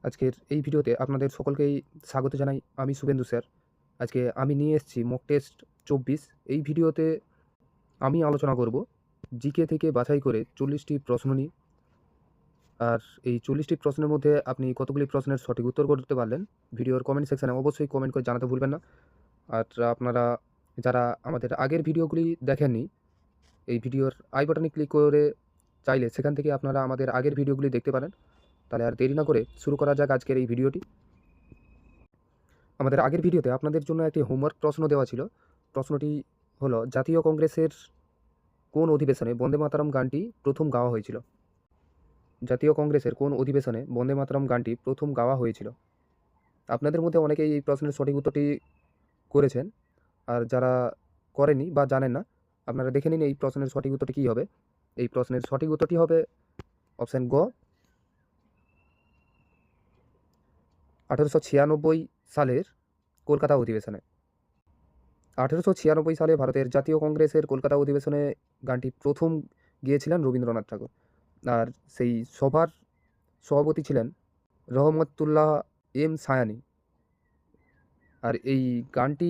আজকের এই ভিডিওতে আপনাদের সকলকেই স্বাগত জানাই। আমি শুভেন্দু স্যার। আজকে আমি নিয়ে এসেছি মক টেস্ট ২৪। এই ভিডিওতে আমি আলোচনা করব জিকে থেকে বাছাই করে ৪০টি প্রশ্ন নিয়ে। আর এই ৪০টি প্রশ্নের মধ্যে আপনি কতগুলি প্রশ্নের সঠিক উত্তর করতে পারলেন, ভিডিওর কমেন্ট সেকশানে অবশ্যই কমেন্ট করে জানাতে ভুলবেন না। আর আপনারা যারা আমাদের আগের ভিডিওগুলি দেখেননি, এই ভিডিওর আই বাটনে ক্লিক করে চাইলে সেখান থেকে আপনারা আমাদের আগের ভিডিওগুলি দেখতে পারেন। তাহলে আর দেরি না করে শুরু করা যাক আজকের এই ভিডিওটি। আমাদের আগের ভিডিওতে আপনাদের জন্য একটি হোমওয়ার্ক প্রশ্ন দেওয়া ছিল। প্রশ্নটি হলো, জাতীয় কংগ্রেসের কোন অধিবেশনে বন্দে মাতরম গানটি প্রথম গাওয়া হয়েছিল? জাতীয় কংগ্রেসের কোন অধিবেশনে বন্দে মাতরম গানটি প্রথম গাওয়া হয়েছিল? আপনাদের মধ্যে অনেকেই এই প্রশ্নের সঠিক উত্তরটি করেছেন, আর যারা করেনি বা জানেন না, আপনারা দেখে নিন এই প্রশ্নের সঠিক উত্তরটি কী হবে। এই প্রশ্নের সঠিক উত্তরটি হবে অপশান গ, 1896 সালের কলকাতা অধিবেশনে। 1896 সালে ভারতের জাতীয় কংগ্রেসের কলকাতা অধিবেশনে গানটি প্রথম গেয়েছিলেন রবীন্দ্রনাথ ঠাকুর। আর সেই সভার সভাপতি ছিলেন রহমতুল্লাহ এম সায়ানি। আর এই গানটি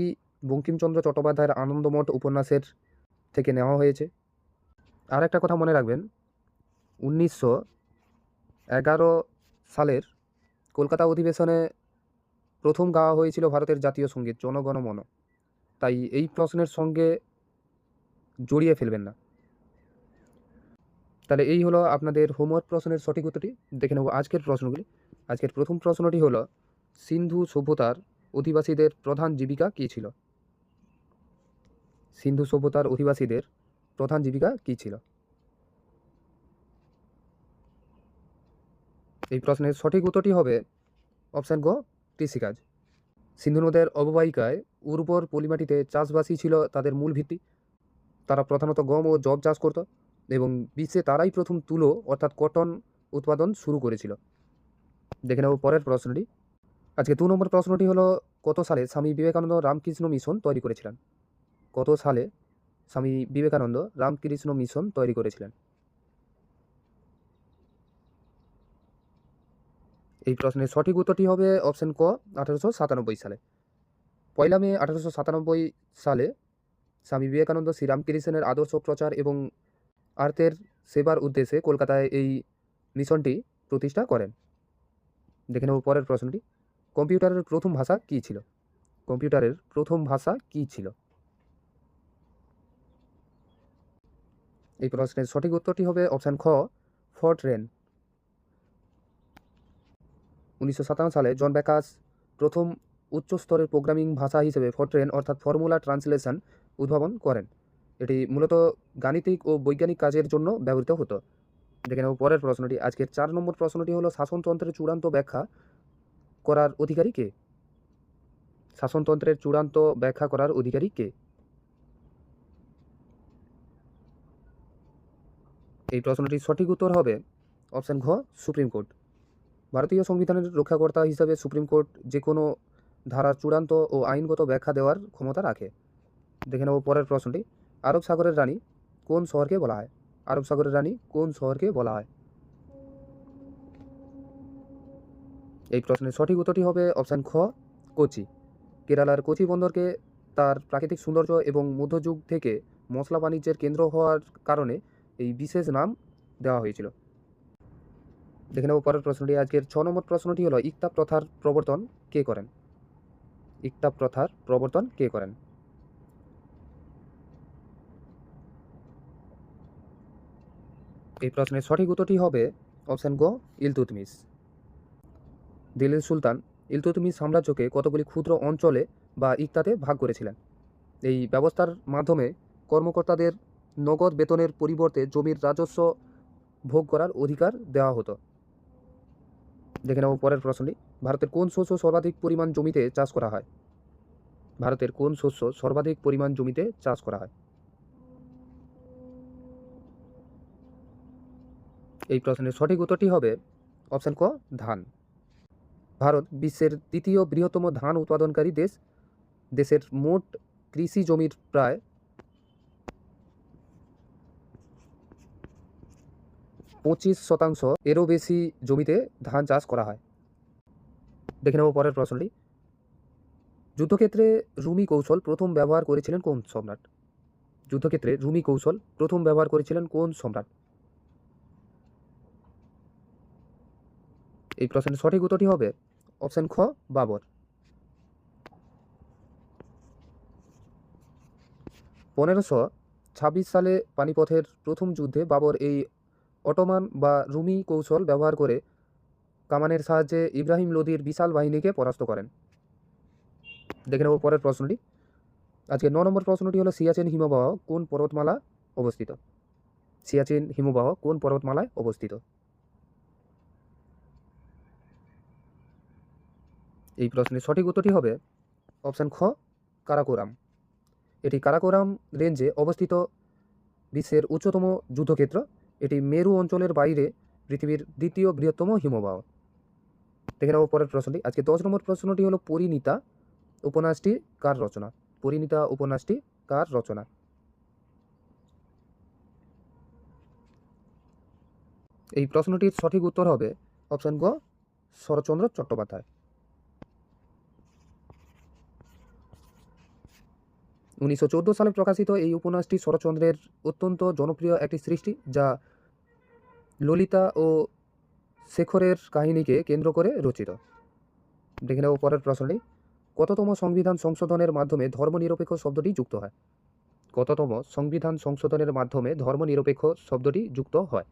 বঙ্কিমচন্দ্র চট্টোপাধ্যায়ের আনন্দমঠ উপন্যাসের থেকে নেওয়া হয়েছে। আর একটা কথা মনে রাখবেন, 1911 সালের কলকাতা অধিবেশনে প্রথম গাওয়া হয়েছিল ভারতের জাতীয় সঙ্গীত জনগণ মন। তাই এই প্রশ্নের সঙ্গে জড়িয়ে ফেলবেন না। তাহলে এই হলো আপনাদের হোমওয়ার্ক প্রশ্নের সঠিক উত্তরটি। দেখে নেব আজকের প্রশ্নগুলি। আজকের প্রথম প্রশ্নটি হলো, সিন্ধু সভ্যতার অধিবাসীদের প্রধান জীবিকা কী ছিল? সিন্ধু সভ্যতার অধিবাসীদের প্রধান জীবিকা কী ছিল? এই প্রশ্নের সঠিক উত্তরটি হবে অপশান গ, কৃষিকাজ। সিন্ধু নদের অববাহিকায় উর্বর পলিমাটিতে চাষবাসই ছিল তাদের মূল ভিত্তি। তারা প্রধানত গম ও যব চাষ করত এবং বিশ্বে তারাই প্রথম তুলো অর্থাৎ কটন উৎপাদন শুরু করেছিল। দেখে নেব পরের প্রশ্নটি। আজকে ২ নম্বর প্রশ্নটি হলো, কত সালে স্বামী বিবেকানন্দ রামকৃষ্ণ মিশন তৈরি করেছিলেন? কত সালে স্বামী বিবেকানন্দ রামকৃষ্ণ মিশন তৈরি করেছিলেন? এই প্রশ্নের সঠিক উত্তরটি হবে অপশান ক, 1897 সালে। 1 মে 1897 সালে স্বামী বিবেকানন্দ শ্রীরামকৃষ্ণের আদর্শ প্রচার এবং আর্তের সেবার উদ্দেশ্যে কলকাতায় এই মিশনটি প্রতিষ্ঠা করেন। দেখে নেব পরের প্রশ্নটি। কম্পিউটারের প্রথম ভাষা কী ছিল? কম্পিউটারের প্রথম ভাষা কী ছিল? এই প্রশ্নের সঠিক উত্তরটি হবে অপশান খ, ফরট্রেন। 1957 সালে জন ব্যাকাস প্রথম উচ্চ স্তরের প্রোগ্রামিং ভাষা হিসেবে ফরট্রেন অর্থাৎ ফর্মুলা ট্রান্সলেশন উদ্ভাবন করেন। এটি মূলত গাণিতিক ও বৈজ্ঞানিক কাজের জন্য ব্যবহৃত হতো। দেখে নেব পরের প্রশ্নটি। আজকের 4 নম্বর প্রশ্নটি হলো, শাসনতন্ত্রের চূড়ান্ত ব্যাখ্যা করার অধিকারী কে? শাসনতন্ত্রের চূড়ান্ত ব্যাখ্যা করার অধিকারী কে? এই প্রশ্নটির সঠিক উত্তর হবে অপশান ঘ, সুপ্রিম কোর্ট। ভারতীয় সংবিধানের রক্ষাকর্তা হিসাবে সুপ্রিম কোর্ট যে কোনো ধারার চূড়ান্ত ও আইনগত ব্যাখ্যা দেওয়ার ক্ষমতা রাখে। দেখে নেব পরের প্রশ্নটি। আরব সাগরের রানী কোন শহরকে বলা হয়? আরব সাগরের রানী কোন শহরকে বলা হয়? এই প্রশ্নের সঠিক উত্তরটি হবে অপশান খ, কোচি। কেরালার কোচি বন্দরকে তার প্রাকৃতিক সৌন্দর্য এবং মধ্যযুগ থেকে মশলা বাণিজ্যের কেন্দ্র হওয়ার কারণে এই বিশেষ নাম দেওয়া হয়েছিল। দেখে নেব পরের প্রশ্নটি। আজকের 6 নম্বর প্রশ্নটি হলো, ইকতা প্রথার প্রবর্তন কে করেন? ইকতা প্রথার প্রবর্তন কে করেন? এই প্রশ্নের সঠিক উত্তরটি হবে অপশান গ, ইলতুৎমিশ। দিল্লির সুলতান ইলতুৎমিশ সাম্রাজ্যকে কতগুলি ক্ষুদ্র অঞ্চলে বা ইকতাতে ভাগ করেছিলেন। এই ব্যবস্থার মাধ্যমে কর্মকর্তাদের নগদ বেতনের পরিবর্তে জমির রাজস্ব ভোগ করার অধিকার দেওয়া হতো। দেখে নেব পরের প্রশ্নটি। ভারতের কোন শস্য সর্বাধিক পরিমাণ জমিতে চাষ করা হয়? ভারতের কোন শস্য সর্বাধিক পরিমাণ জমিতে চাষ করা হয়? এই প্রশ্নের সঠিক উত্তরটি হবে অপশান ক, ধান। ভারত বিশ্বের তৃতীয় বৃহত্তম ধান উৎপাদনকারী দেশ। দেশের মোট কৃষি জমির প্রায় 25% এরও বেশি জমিতে ধান চাষ করা হয়। দেখে নেব পরের প্রশ্নটি। যুদ্ধক্ষেত্রে রুমি কৌশল প্রথম ব্যবহার করেছিলেন কোন সম্রাট? যুদ্ধক্ষেত্রে রুমি কৌশল প্রথম ব্যবহার করেছিলেন কোন সম্রাট? এই প্রশ্নের সঠিক উত্তরটি হবে অপশন খ, বাবর। 1526 সালে পানিপথের প্রথম যুদ্ধে বাবর এই অটোমান বা রুমি কৌশল ব্যবহার করে কামানের সাহায্যে ইব্রাহিম লোদির বিশাল বাহিনীকে পরাস্ত করেন। দেখে নেব পরের প্রশ্নটি। আজকে 9 নম্বর প্রশ্নটি হলো সিয়াচেন হিমবাহ কোন পর্বতমালা অবস্থিত? সিয়াচেন হিমবাহ কোন পর্বতমালায় অবস্থিত? এই প্রশ্নের সঠিক উত্তরটি হবে অপশন খ, কারাকোরাম। এটি কারাকোরাম রেঞ্জে অবস্থিত বিশ্বের উচ্চতম যুদ্ধক্ষেত্র। এটি মেরু অঞ্চলের বাইরে পৃথিবীর দ্বিতীয় বৃহত্তম হিমবাহ। দেখে নেব পরের প্রশ্নটি। আজকে 10 নম্বর প্রশ্নটি হলো পরিণীতা উপন্যাসটি কার রচনা? পরিণীতা উপন্যাসটি কার রচনা? এই প্রশ্নটির সঠিক উত্তর হবে অপশন গ, শরৎচন্দ্র চট্টোপাধ্যায়। 1914 সালে প্রকাশিত এই উপন্যাসটি শরৎচন্দ্রের অত্যন্ত জনপ্রিয় একটি সৃষ্টি, যা ললিতা ও শেখরের কাহিনীকে কেন্দ্র করে রচিত। দেখে নেব পরের প্রশ্নটি। কততম সংবিধান সংশোধনের মাধ্যমে ধর্মনিরপেক্ষ শব্দটি যুক্ত হয়? কততম সংবিধান সংশোধনের মাধ্যমে ধর্মনিরপেক্ষ শব্দটি যুক্ত হয়?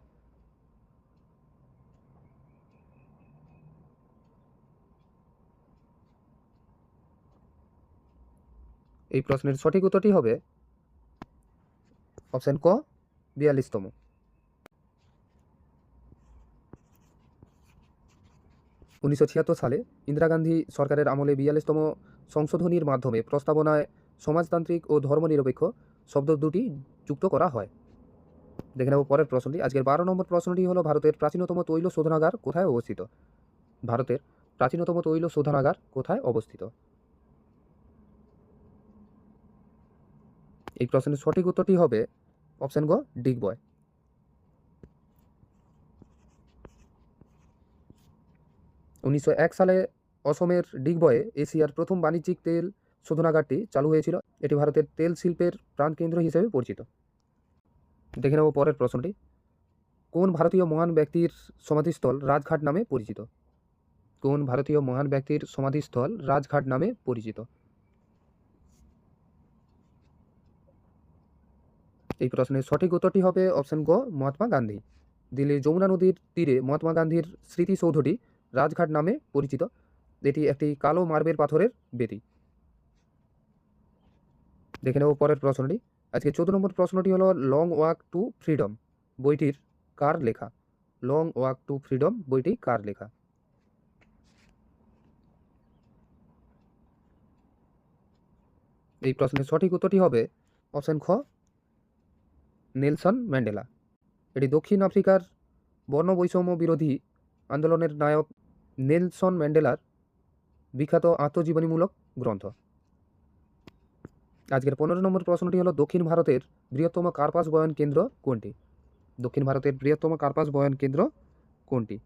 এই প্রশ্নের সঠিক উত্তরটি হবে অপশন ক, 42তম। 1976 সালে ইন্দিরা গান্ধী সরকারের আমলে 42তম সংশোধনীর মাধ্যমে প্রস্তাবনায় সমাজতান্ত্রিক ও ধর্মনিরপেক্ষ শব্দ দুটি যুক্ত করা হয়। দেখে নেব পরের প্রশ্নটি। আজকের 12 নম্বর প্রশ্নটি হলো ভারতের প্রাচীনতম তৈল শোধনাগার কোথায় অবস্থিত? ভারতের প্রাচীনতম তৈল শোধনাগার কোথায় অবস্থিত? এই প্রশ্নের সঠিক উত্তরটি হবে অপশন গ, ডিগবয়। 1901 সালে অসমের ডিগবয়ে এশিয়ার প্রথম বাণিজ্যিক তেল শোধনাগারটি চালু হয়েছিল। এটি ভারতের তেল শিল্পের প্রাণকেন্দ্র হিসেবে পরিচিত। দেখে নেব পরের প্রশ্নটি। কোন ভারতীয় মহান ব্যক্তির সমাধিস্থল রাজঘাট নামে পরিচিত? কোন ভারতীয় মহান ব্যক্তির সমাধিস্থল রাজঘাট নামে পরিচিত? এই প্রশ্নের সঠিক উত্তরটি হবে অপশন গ, মহাত্মা গান্ধী। দিল্লির যমুনা নদীর তীরে মহাত্মা গান্ধীর স্মৃতিসৌধটি রাজঘাট নামে পরিচিত। এটি একটি কালো মার্বেল পাথরের বেদি। দেখে নেব পরের প্রশ্নটি। আজকে 14 নম্বর প্রশ্নটি হলো লং ওয়াক টু ফ্রিডম বইটির কার লেখা? লং ওয়াক টু ফ্রিডম বইটি কার লেখা? এই প্রশ্নের সঠিক উত্তরটি হবে অপশন খ, নেলসন ম্যান্ডেলা। এটি দক্ষিণ আফ্রিকার বর্ণবৈষম্য বিরোধী আন্দোলনের নায়ক নেলসন ম্যান্ডেলার বিখ্যাত আত্মজীবনীমূলক গ্রন্থ। আজকের 15 নম্বর প্রশ্নটি হলো দক্ষিণ ভারতের বৃহত্তম কার্পাস বয়ন কেন্দ্র কোনটি? দক্ষিণ ভারতের বৃহত্তম কার্পাস বয়ন কেন্দ্র কোনটি?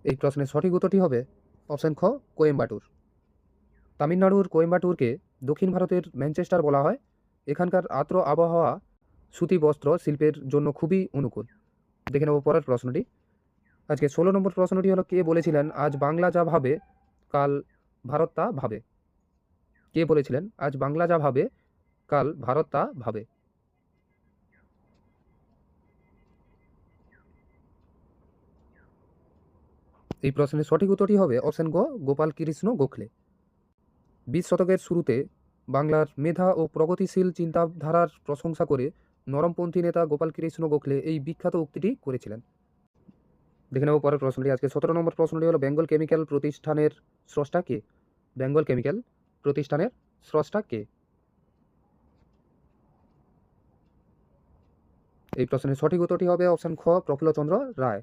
এই প্রশ্নের সঠিক উত্তরটি হবে অপশন খ, কোয়েম্বাটুর। তামিলনাড়ুর কোয়েম্বাটুরকে দক্ষিণ ভারতের ম্যানচেস্টার বলা হয়। এখানকার আর্দ্র আবহাওয়া সুতি বস্ত্র শিল্পের জন্য খুবই অনুকূল। দেখে নেব পরের প্রশ্নটি। আজকে 16 নম্বর প্রশ্নটি হলো কে বলেছিলেন আজ বাংলা যা ভাবে কাল ভারত তা ভাবে? কে বলেছিলেন আজ বাংলা যা ভাবে কাল ভারত তা ভাবে? এই প্রশ্নের সঠিক উত্তরটি হবে অপশন গ, গোপাল কৃষ্ণ গোখলে। 20 শতকের শুরুতে বাংলার মেধা ও প্রগতিশীল চিন্তাধারার প্রশংসা করে নরমপন্থী নেতা গোপাল কৃষ্ণ গোখলে এই বিখ্যাত উক্তিটি করেছিলেন। দেখে নেব পরের প্রশ্নটি। আজকে 17 নম্বর প্রশ্নটি হলো বেঙ্গল কেমিক্যাল প্রতিষ্ঠানের স্রষ্টা কে? বেঙ্গল কেমিক্যাল প্রতিষ্ঠানের স্রষ্টা কে? এই প্রশ্নের সঠিক উত্তরটি হবে অপশন খ, প্রফুল্লচন্দ্র রায়।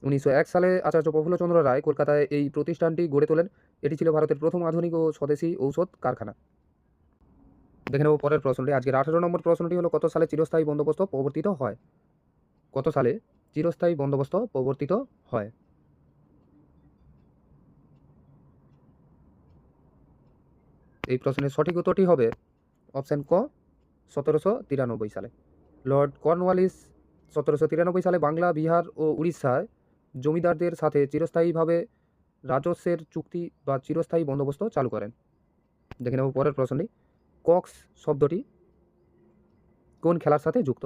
1901 সালে আচার্য প্রফুল্লচন্দ্র রায় কলকাতায় এই প্রতিষ্ঠানটি গড়ে তোলেন। এটি ছিল ভারতের প্রথম আধুনিক ও স্বদেশী ঔষধ কারখানা। দেখে নেব পরের প্রশ্নটি। আজকের 18 নম্বর প্রশ্নটি হলো, কত সালে চিরস্থায়ী বন্দোবস্ত প্রবর্তিত হয়? কত সালে চিরস্থায়ী বন্দোবস্ত প্রবর্তিত হয়? এই প্রশ্নের সঠিক উত্তরটি হবে অপশন ক, 1793 সালে। লর্ড কর্নওয়ালিস 1793 সালে বাংলা, বিহার ও উড়িষ্যায় জমিদারদের সাথে চিরস্থায়ীভাবে রাজস্বের চুক্তি বা চিরস্থায়ী বন্দোবস্ত চালু করেন। দেখে নেব পরের প্রশ্নটি। কক্স শব্দটি কোন খেলার সাথে যুক্ত?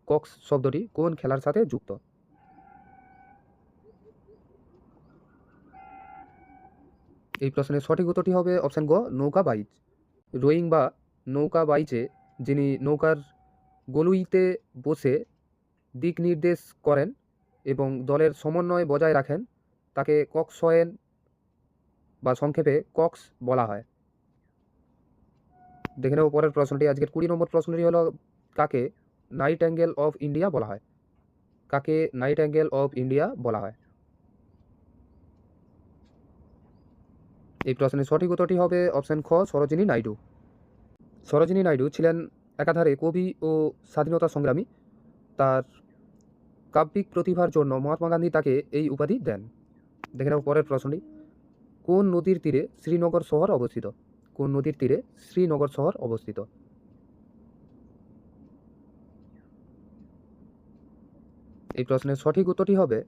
কক্স শব্দটি কোন খেলার সাথে যুক্ত? এই প্রশ্নের সঠিক উত্তরটি হবে অপশন গ, নৌকা বাইচ। রোয়িং বা নৌকা বাইচে যিনি নৌকার গলুইতে বসে দিক নির্দেশ করেন এবং দলের সমন্বয় বজায় রাখেন তাকে কক্সওয়েন বা সংক্ষেপে কক্স বলা হয়। দেখে নেব পরের প্রশ্নটি। আজকের 20 নম্বর প্রশ্নটি হলো, কাকে নাইটেঙ্গেল অফ ইন্ডিয়া বলা হয়? কাকে নাইটেঙ্গেল অফ ইন্ডিয়া বলা হয়? এই প্রশ্নের সঠিক উত্তরটি হবে অপশন খ, সরোজিনী নাইডু। সরোজিনী নাইডু ছিলেন একাধারে কবি ও স্বাধীনতা সংগ্রামী। তার কাব্যিক প্রতিভার জন্য মহাত্মা গান্ধী তাকে এই উপাধি দেন। দেখে নেব পরের প্রশ্নটি। কোন নদীর তীরে শ্রীনগর শহর অবস্থিত? কোন নদীর তীরে শ্রীনগর শহর অবস্থিত? এই প্রশ্নের সঠিক উত্তরটি হবে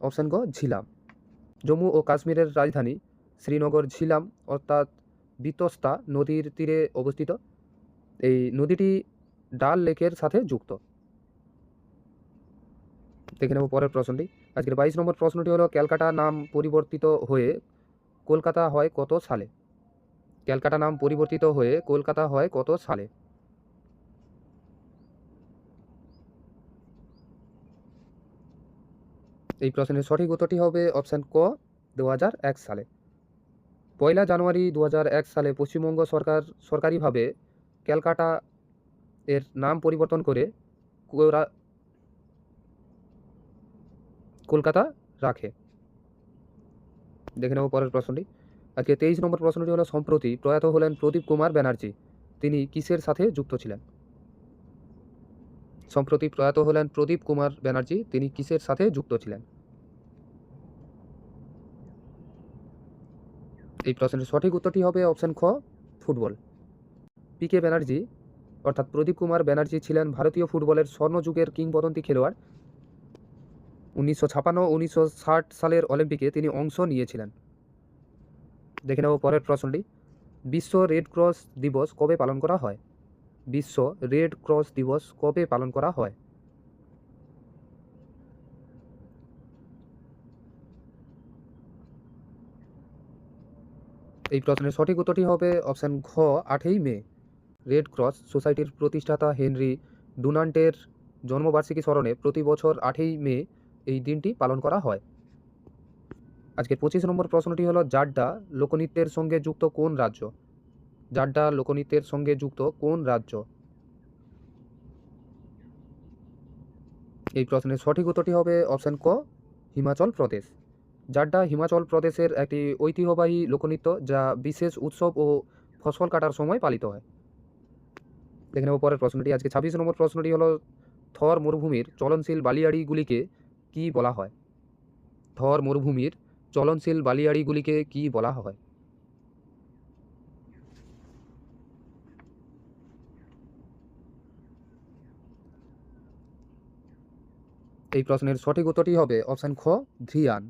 অপশন গ, ঝিলাম। জম্মু ও কাশ্মীরের রাজধানী শ্রীনগর ঝিলাম অর্থাৎ বিতস্তা নদীর তীরে অবস্থিত। এই নদীটি ডাল লেকের সাথে যুক্ত। দেখে নেব পরের প্রশ্নটি। আজকের 22 নম্বর প্রশ্নটি হলো, ক্যালকাটা নাম পরিবর্তিত হয়ে কলকাতা হয় কত সালে? ক্যালকাটা নাম পরিবর্তিত হয়ে কলকাতা হয় কত সালে? এই প্রশ্নের সঠিক উত্তরটি হবে অপশন ক, 2001 সালে। 1 জানুয়ারি 2001 সালে পশ্চিমবঙ্গ সরকার সরকারিভাবে ক্যালকাটা এর নাম পরিবর্তন করে কলকাতা রাখে। দেখে নেব পরের প্রশ্নটি। আজকে 23 নম্বর প্রশ্নটি হলো, সম্প্রতি প্রয়াত হলেন প্রদীপ কুমার ব্যানার্জি, তিনি কিসের সাথে যুক্ত ছিলেন? সম্প্রতি প্রয়াত হলেন প্রদীপ কুমার ব্যানার্জি, তিনি কিসের সাথে যুক্ত ছিলেন? এই প্রশ্নের সঠিক উত্তরটি হবে অপশন খ, ফুটবল। পিকে ব্যানার্জি অর্থাৎ প্রদীপ কুমার ব্যানার্জি ছিলেন ভারতীয় ফুটবলের স্বর্ণযুগের কিংবদন্তি খেলোয়াড়। 1956-1960 সালের অলিম্পিকে তিনি অংশ নিয়েছিলেন। দেখে নেব পরের প্রশ্নটি। বিশ্ব রেড ক্রস দিবস কবে পালন করা হয়? বিশ্ব রেড ক্রস দিবস কবে পালন করা হয়? এই প্রশ্নের সঠিক উত্তরটি হবে অপশন ঘ, 8ই মে। রেড ক্রস সোসাইটির প্রতিষ্ঠাতা হেনরি ডুনান্টের জন্মবার্ষিকী স্মরণে প্রতি বছর 8ই মে এই দিনটি পালন করা হয়। আজকের 25 নম্বর প্রশ্নটি হলো, জাড্ডা লোকনৃত্যের সঙ্গে যুক্ত কোন রাজ্য? জাড্ডা লোকনৃত্যের সঙ্গে যুক্ত কোন রাজ্য? এই প্রশ্নের সঠিক উত্তরটি হবে অপশন ক, হিমাচল প্রদেশ। জাড্ডা হিমাচল প্রদেশের একটি ঐতিহ্যবাহী লোকনৃত্য যা বিশেষ উৎসব ও ফসল কাটার সময় পালিত হয়। দেখে নেব পরের প্রশ্নটি। আজকে 26 নম্বর প্রশ্নটি হলো, থর মরুভূমির চলনশীল বালিয়াড়িগুলিকে কি বলা হয়? থর মরুভূমির চলনশীল বালিয়াড়িগুলিকে কি বলা হয়? এই প্রশ্নের সঠিক উত্তরটি হবে অপশন খ, ধ্রিয়ান।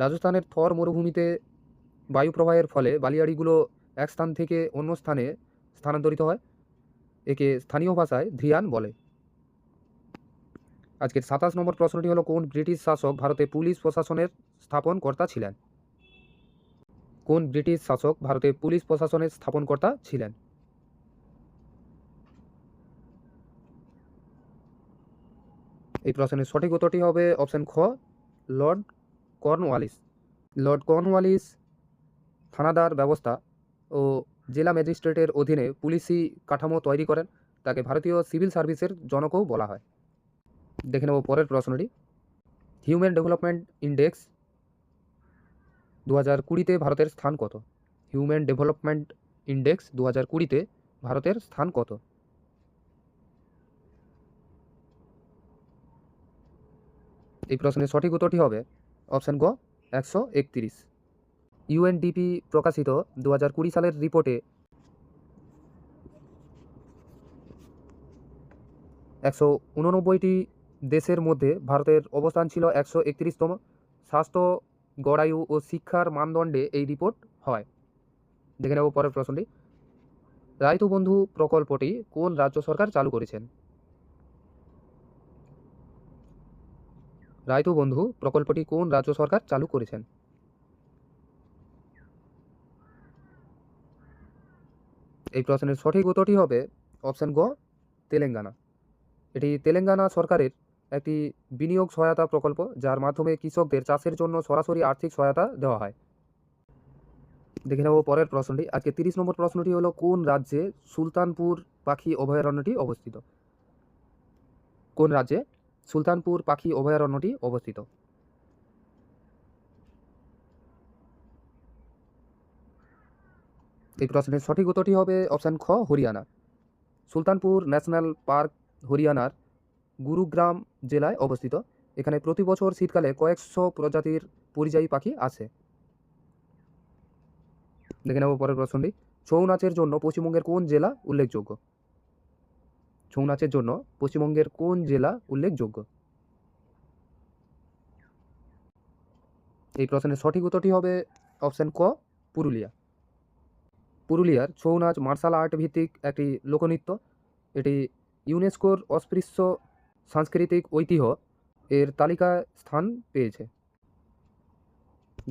রাজস্থানের থর মরুভূমিতে বায়ুপ্রবাহের ফলে বালিয়াড়িগুলো এক স্থান থেকে অন্য স্থানে স্থানান্তরিত হয়। একে স্থানীয় ভাষায় ধ্রিয়ান বলে। আজকের 27 নম্বর প্রশ্নটি হলো, কোন ব্রিটিশ শাসক ভারতে পুলিশ প্রশাসনের স্থাপনকর্তা ছিলেন? কোন ব্রিটিশ শাসক ভারতে পুলিশ প্রশাসনের স্থাপনকর্তা ছিলেন? এই প্রশ্নের সঠিক উত্তরটি হবে অপশন খ, লর্ড কর্নওয়ালিস। লর্ড কর্নওয়ালিস থানাদার ব্যবস্থা ও জেলা ম্যাজিস্ট্রেটের অধীনে পুলিশি কাঠামো তৈরি করেন। তাকে ভারতীয় সিভিল সার্ভিসের জনকও বলা হয়। দেখে নেব পরের প্রশ্নটি। হিউম্যান ডেভেলপমেন্ট ইন্ডেক্স 2020-তে ভারতের স্থান কত? হিউম্যান ডেভেলপমেন্ট ইন্ডেক্স 2020-তে ভারতের স্থান কত? এই প্রশ্নের সঠিক উত্তরটি হবে অপশান গ 131। ইউএনডিপি প্রকাশিত 2020 সালের রিপোর্টে 189টি দেশের মধ্যে ভারতের অবস্থান ছিল 131তম। স্বাস্থ্য, গড়ায়ু ও শিক্ষার মানদণ্ডে এই রিপোর্ট হয়। দেখে নেব পরের প্রশ্নটি। রায়তু বন্ধু প্রকল্পটি কোন রাজ্য সরকার চালু করেছেন? রায়তু বন্ধু প্রকল্পটি কোন রাজ্য সরকার চালু করেছেন? এই প্রশ্নের সঠিক উত্তরটি হবে অপশান গ তেলেঙ্গানা। এটি তেলেঙ্গানা সরকারের একটি বিনিয়োগ সহায়তা প্রকল্প, যার মাধ্যমে কৃষকদের চাষের জন্য সরাসরি আর্থিক সহায়তা দেওয়া হয়। দেখে নেব পরের প্রশ্নটি। আজকে 30 নম্বর প্রশ্নটি হলো কোন রাজ্যে সুলতানপুর পাখি অভয়ারণ্যটি অবস্থিত? কোন রাজ্যে সুলতানপুর পাখি অভয়ারণ্যটি অবস্থিত? এই প্রশ্নের সঠিক উত্তরটি হবে অপশান খ হরিয়ানা। সুলতানপুর ন্যাশনাল পার্ক হরিয়ানার গুরুগ্রাম জেলায় অবস্থিত। এখানে প্রতি বছর শীতকালে কয়েকশো প্রজাতির পরিযায়ী পাখি আসে। দেখে নেব পরের প্রশ্নটি। ছৌ নাচের জন্য পশ্চিমবঙ্গের কোন জেলা উল্লেখযোগ্য? ছৌ নাচের জন্য পশ্চিমবঙ্গের কোন জেলা উল্লেখযোগ্য? এই প্রশ্নের সঠিক উত্তরটি হবে অপশান ক পুরুলিয়া। পুরুলিয়ার ছৌ নাচ মার্শাল আর্ট ভিত্তিক একটি লোকনৃত্য। এটি ইউনেস্কোর অস্পৃশ্য সাংস্কৃতিক ঐতিহ্য এর তালিকায় স্থান পেয়েছে।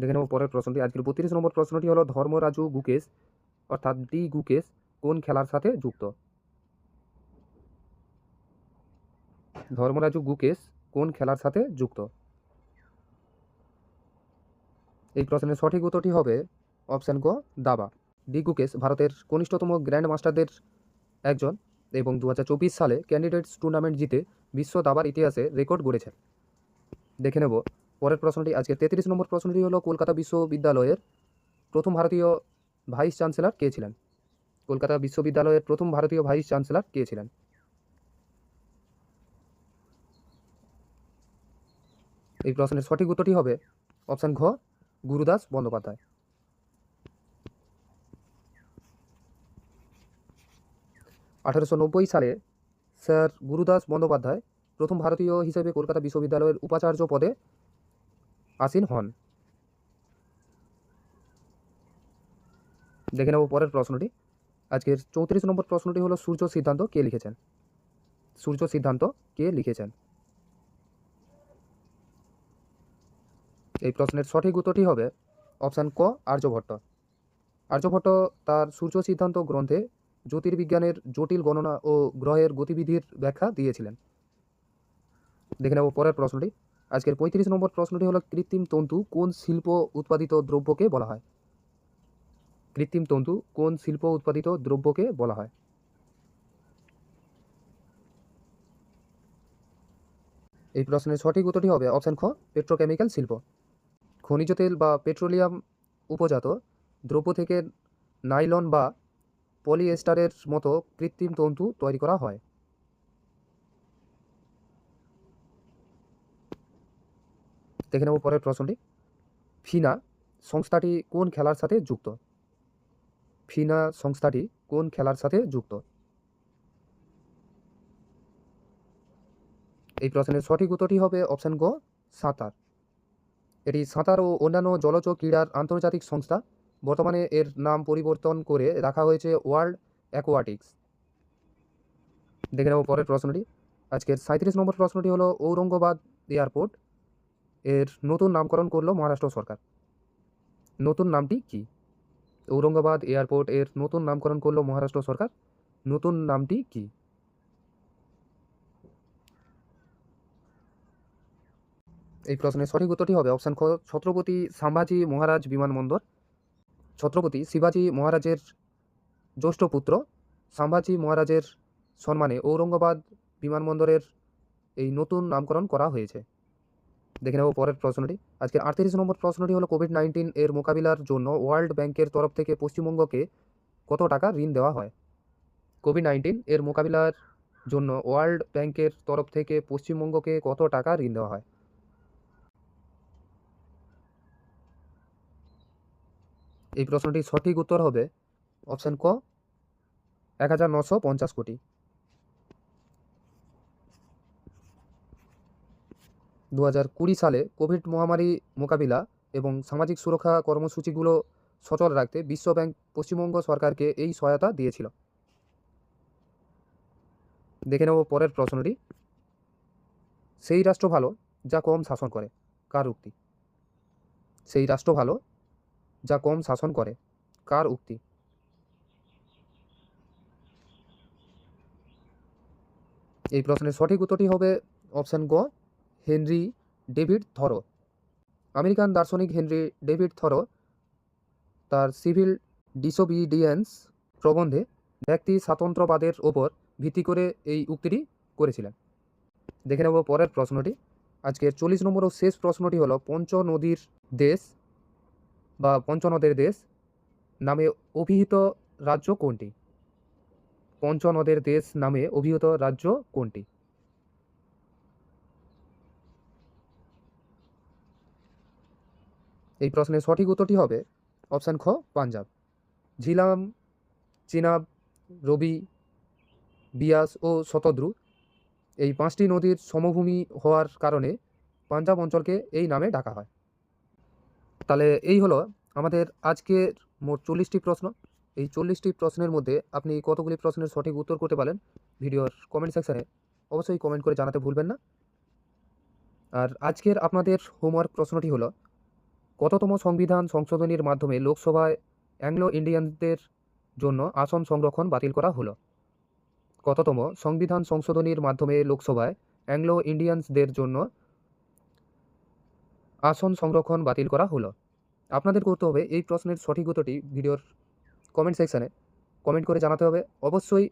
দেখে নেব পরের প্রশ্নটি। আজকের 32 নম্বর প্রশ্নটি হলো ধর্মরাজু গুকেশ অর্থাৎ ডি গুকেশ কোন খেলার সাথে যুক্ত? ধর্মরাজু গুকেশ কোন খেলার সাথে যুক্ত? এই প্রশ্নের সঠিক উত্তরটি হবে অপশান গ দাবা। ডি গুকেশ ভারতের কনিষ্ঠতম গ্র্যান্ড মাস্টারদের একজন এবং 2024 সালে ক্যান্ডিডেটস টুর্নামেন্ট জিতে বিশ্ব দাবার ইতিহাসে রেকর্ড গড়েছেন। দেখে নেব পরের প্রশ্নটি। আজকে 33 নম্বর প্রশ্নটি হলো কলকাতা বিশ্ববিদ্যালয়ের প্রথম ভারতীয় ভাইস চ্যান্সেলর কে ছিলেন? কলকাতা বিশ্ববিদ্যালয়ের প্রথম ভারতীয় ভাইস চ্যান্সেলর কে ছিলেন? এই প্রশ্নের সঠিক উত্তরটি হবে অপশান ঘ গুরুদাস বন্দ্যোপাধ্যায়। 1890 সালে স্যার গুরুদাস বন্দ্যোপাধ্যায় প্রথম ভারতীয় হিসেবে কলকাতা বিশ্ববিদ্যালয়ের উপাচার্য পদে আসীন হন। দেখে নেব পরের প্রশ্নটি। আজকের 34 নম্বর প্রশ্নটি হলো সূর্য সিদ্ধান্ত কে লিখেছেন? সূর্য সিদ্ধান্ত কে লিখেছেন? এই প্রশ্নের সঠিক উত্তরটি হবে অপশান ক আর্যভট্ট। আর্যভট্ট তার সূর্য সিদ্ধান্ত গ্রন্থে জ্যোতির্বিজ্ঞানের জটিল গণনা ও গ্রহের গতিবিধির ব্যাখ্যা দিয়েছিলেন। দেখে নেব পরের প্রশ্নটি। আজকের 35 নম্বর প্রশ্নটি হলো কৃত্রিম তন্তু কোন শিল্প উৎপাদিত দ্রব্যকে বলা হয়? কৃত্রিম তন্তু কোন শিল্প উৎপাদিত দ্রব্যকে বলা হয়? এই প্রশ্নের সঠিক উত্তরটি হবে অপশান খ পেট্রোকেমিক্যাল শিল্প। খনিজ তেল বা পেট্রোলিয়াম উপজাত দ্রব্য থেকে নাইলন বা পলিয়েস্টারের মতো কৃত্রিম তন্তু তৈরি করা হয়। দেখে নেব পরের প্রশ্নটি। ফিনা সংস্থাটি কোন খেলার সাথে যুক্ত? ফিনা সংস্থাটি কোন খেলার সাথে যুক্ত? এই প্রশ্নের সঠিক উত্তরটি হবে অপশান গ সাঁতার। এটি সাঁতার ও অন্যান্য জলজ ক্রীড়ার আন্তর্জাতিক সংস্থা। বর্তমানে এর নাম পরিবর্তন করে রাখা হয়েছে ওয়ার্ল্ড অ্যাকোয়াটিক্স। দেখে নেব পরের প্রশ্নটি। আজকের 37 নম্বর প্রশ্নটি হলো ঔরঙ্গাবাদ এয়ারপোর্ট এর নতুন নামকরণ করলো মহারাষ্ট্র সরকার। নতুন নামটি কি? ঔরঙ্গাবাদ এয়ারপোর্ট এর নতুন নামকরণ করলো মহারাষ্ট্র সরকার। নতুন নামটি কি? এই প্রশ্নের সঠিক উত্তরটি হবে অপশান খ ছত্রপতি সম্ভাজি মহারাজ বিমানবন্দর। ছত্রপতি শিবাজি মহারাজের জ্যেষ্ঠ পুত্র সম্ভাজি মহারাজের সম্মানে ঔরঙ্গাবাদ বিমানবন্দরের এই নতুন নামকরণ করা হয়েছে। দেখে নেব পরের প্রশ্নটি। আজকে 38 নম্বর প্রশ্নটি হলো কোভিড-19 এর মোকাবিলার জন্য ওয়ার্ল্ড ব্যাংকের তরফ থেকে পশ্চিমবঙ্গকে কত টাকা ঋণ দেওয়া হয়? কোভিড-19 এর মোকাবিলার জন্য ওয়ার্ল্ড ব্যাংকের তরফ থেকে পশ্চিমবঙ্গকে কত টাকা ঋণ দেওয়া হয়? এই প্রশ্নটির সঠিক উত্তর হবে অপশন ক 1950 কোটি। 2020 সালে কোভিড মহামারী মোকাবিলা এবং সামাজিক সুরক্ষা কর্মসূচিগুলো সচল রাখতে বিশ্বব্যাংক পশ্চিমবঙ্গ সরকারকে এই সহায়তা দিয়েছিল। দেখে নেব পরের প্রশ্নটি। সেই রাষ্ট্র ভালো যা কম শাসন করে, কার উক্তি? সেই রাষ্ট্র ভালো যা কম শাসন করে, কার উক্তি? এই প্রশ্নের সঠিক উত্তরটি হবে অপশন গ হেনরি ডেভিড থরো। আমেরিকান দার্শনিক হেনরি ডেভিড থরো তার সিভিল ডিসোবিডিয়েন্স প্রবন্ধে ব্যক্তি স্বাতন্ত্র্যবাদের ওপর ভিত্তি করে এই উক্তিটি করেছিলেন। দেখে নেব পরের প্রশ্নটি। আজকের 40 নম্বর ও শেষ প্রশ্নটি হলো পঞ্চনদীর দেশ বা পঞ্চনদের দেশ নামে অভিহিত রাজ্য কোনটি? পঞ্চনদের দেশ নামে অভিহিত রাজ্য কোনটি? এই প্রশ্নের সঠিক উত্তরটি হবে অপশান খ পাঞ্জাব। ঝিলাম, চিনাব, রবি, বিয়াস ও শতদ্রু এই 5টি নদীর সমভূমি হওয়ার কারণে পাঞ্জাব অঞ্চলকে এই নামে ডাকা হয়। তাহলে এই হলো আমাদের আজকের মোট 40টি প্রশ্ন। এই 40টি প্রশ্নের মধ্যে আপনি কতগুলি প্রশ্নের সঠিক উত্তর করতে পারেন ভিডিওর কমেন্ট সেকশানে অবশ্যই কমেন্ট করে জানাতে ভুলবেন না। আর আজকের আপনাদের হোমওয়ার্ক প্রশ্নটি হলো কততম সংবিধান সংশোধনীর মাধ্যমে লোকসভায় অ্যাংলো ইন্ডিয়ানদের জন্য আসন সংরক্ষণ বাতিল করা হলো? কততম সংবিধান সংশোধনীর মাধ্যমে লোকসভায় অ্যাংলো ইন্ডিয়ানসদের জন্য আসন সংরক্ষণ বাতিল করা হলো? আপনাদের করতে হবে এই প্রশ্নের সঠিক উত্তরটি ভিডিওর কমেন্ট সেকশানে কমেন্ট করে জানাতে হবে। অবশ্যই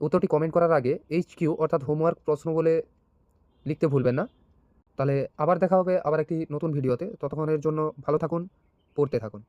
উত্তরটি কমেন্ট করার আগে HQ অর্থাৎ হোমওয়ার্ক প্রশ্ন বলে লিখতে ভুলবেন না। তাহলে আবার দেখা হবে আবার একটি নতুন ভিডিওতে। ততক্ষণের জন্য ভালো থাকুন, পড়তে থাকুন।